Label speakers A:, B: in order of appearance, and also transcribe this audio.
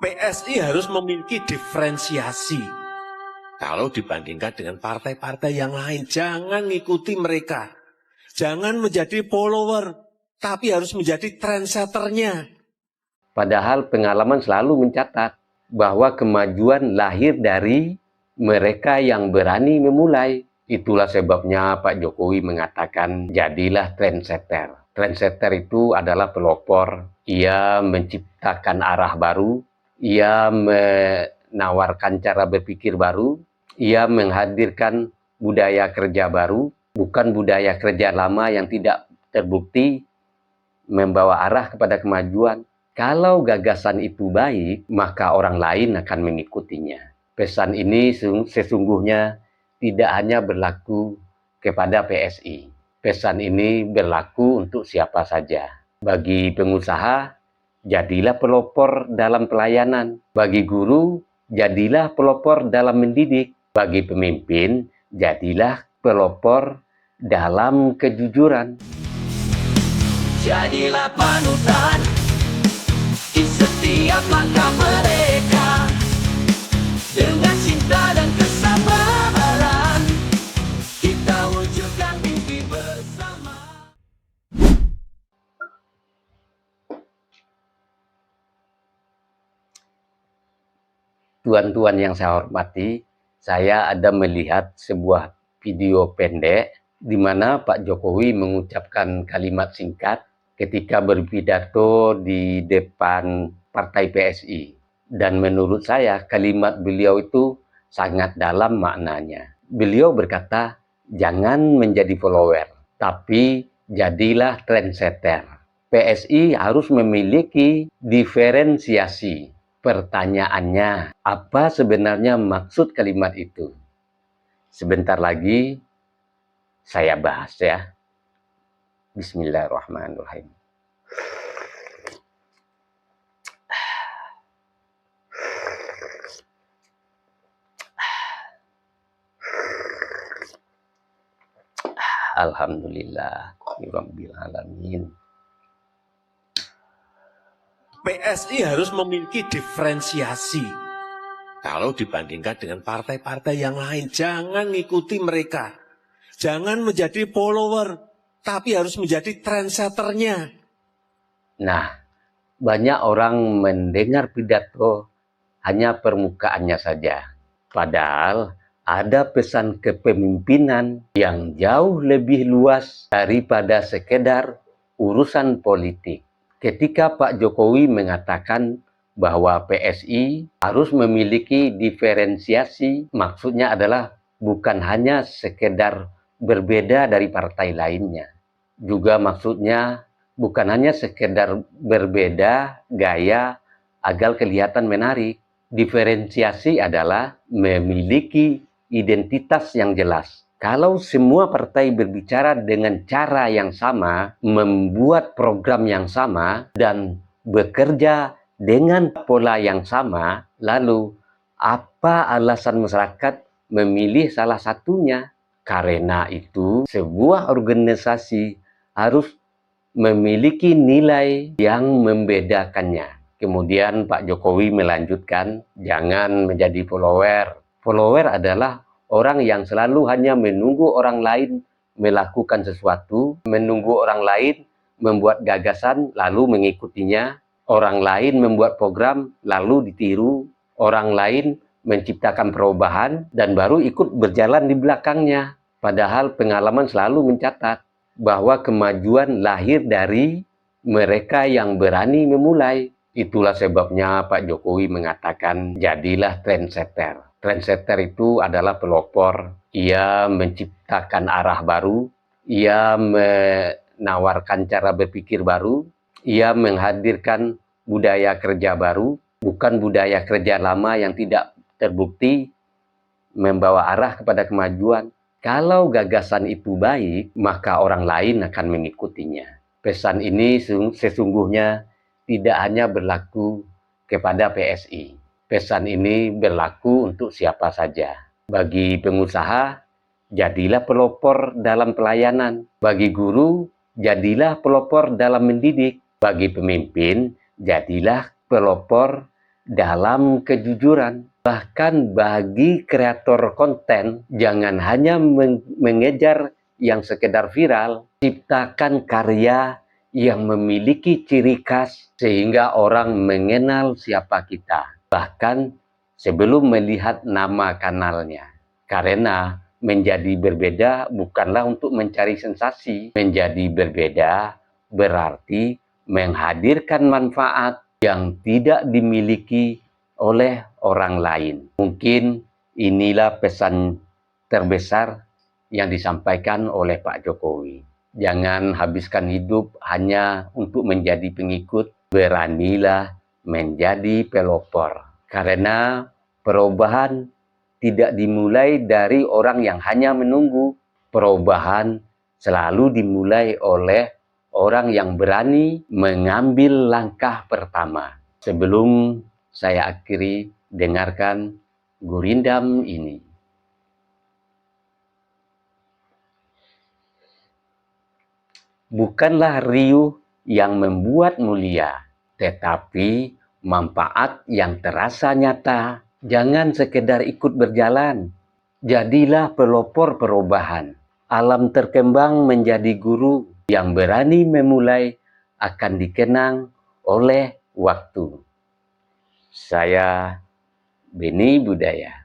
A: PSI harus memiliki diferensiasi. Kalau dibandingkan dengan partai-partai yang lain, jangan ngikuti mereka. Jangan menjadi follower, tapi harus menjadi trendsetternya.
B: Padahal pengalaman selalu mencatat bahwa kemajuan lahir dari mereka yang berani memulai. Itulah sebabnya Pak Jokowi mengatakan, jadilah trendsetter. Trendsetter itu adalah pelopor. Ia menciptakan arah baru, ia menawarkan cara berpikir baru, ia menghadirkan budaya kerja baru, bukan budaya kerja lama yang tidak terbukti membawa arah kepada kemajuan. Kalau gagasan itu baik, maka orang lain akan mengikutinya. Pesan ini sesungguhnya tidak hanya berlaku kepada PSI. Pesan ini berlaku untuk siapa saja. Bagi pengusaha, jadilah pelopor dalam pelayanan. Bagi guru, jadilah pelopor dalam mendidik. Bagi pemimpin, jadilah pelopor dalam kejujuran.
C: Jadilah panutan di setiap langkah mereka, dengan cinta dan kesabaran kita wujudkan mimpi bersama.
B: Tuan-tuan yang saya hormati, saya ada melihat sebuah video pendek di mana Pak Jokowi mengucapkan kalimat singkat ketika berpidato di depan partai PSI. Dan menurut saya kalimat beliau itu sangat dalam maknanya. Beliau berkata, jangan menjadi follower, tapi jadilah trendsetter. PSI harus memiliki diferensiasi. Pertanyaannya, apa sebenarnya maksud kalimat itu? Sebentar lagi saya bahas ya. Bismillahirrahmanirrahim. Alhamdulillah Rabbil alamin.
A: PSI harus memiliki diferensiasi. Kalau dibandingkan dengan partai-partai yang lain, jangan ngikuti mereka. Jangan menjadi follower, tapi harus menjadi trendsetternya.
B: Nah, banyak orang mendengar pidato hanya permukaannya saja. Padahal ada pesan kepemimpinan yang jauh lebih luas daripada sekedar urusan politik. Ketika Pak Jokowi mengatakan bahwa PSI harus memiliki diferensiasi, maksudnya adalah bukan hanya sekedar berbeda dari partai lainnya. Juga maksudnya bukan hanya sekedar berbeda gaya agar kelihatan menarik. Diferensiasi adalah memiliki identitas yang jelas. Kalau semua partai berbicara dengan cara yang sama, membuat program yang sama, dan bekerja dengan pola yang sama, lalu apa alasan masyarakat memilih salah satunya? Karena itu, sebuah organisasi harus memiliki nilai yang membedakannya. Kemudian Pak Jokowi melanjutkan, jangan menjadi follower. Follower adalah orang yang selalu hanya menunggu orang lain melakukan sesuatu, menunggu orang lain membuat gagasan lalu mengikutinya, orang lain membuat program lalu ditiru, orang lain menciptakan perubahan dan baru ikut berjalan di belakangnya. Padahal pengalaman selalu mencatat bahwa kemajuan lahir dari mereka yang berani memulai. Itulah sebabnya Pak Jokowi mengatakan, jadilah trendsetter. Trendsetter itu adalah pelopor. Ia menciptakan arah baru, ia menawarkan cara berpikir baru, ia menghadirkan budaya kerja baru, bukan budaya kerja lama yang tidak terbukti membawa arah kepada kemajuan. Kalau gagasan itu baik, maka orang lain akan mengikutinya. Pesan ini sesungguhnya tidak hanya berlaku kepada PSI. Pesan ini berlaku untuk siapa saja. Bagi pengusaha, jadilah pelopor dalam pelayanan. Bagi guru, jadilah pelopor dalam mendidik. Bagi pemimpin, jadilah pelopor dalam kejujuran. Bahkan bagi kreator konten, jangan hanya mengejar yang sekedar viral, ciptakan karya yang memiliki ciri khas sehingga orang mengenal siapa kita, bahkan sebelum melihat nama kanalnya. Karena menjadi berbeda bukanlah untuk mencari sensasi. Menjadi berbeda berarti menghadirkan manfaat yang tidak dimiliki oleh orang lain. Mungkin inilah pesan terbesar yang disampaikan oleh Pak Jokowi. Jangan habiskan hidup hanya untuk menjadi pengikut, beranilah menjadi pelopor. Karena perubahan tidak dimulai dari orang yang hanya menunggu. Perubahan selalu dimulai oleh orang yang berani mengambil langkah pertama. Sebelum saya akhiri, dengarkan gurindam ini. Bukanlah riuh yang membuat mulia, tetapi manfaat yang terasa nyata. Jangan sekedar ikut berjalan, jadilah pelopor perubahan. Alam terkembang menjadi guru, yang berani memulai akan dikenang oleh waktu. Saya Beni Budaya.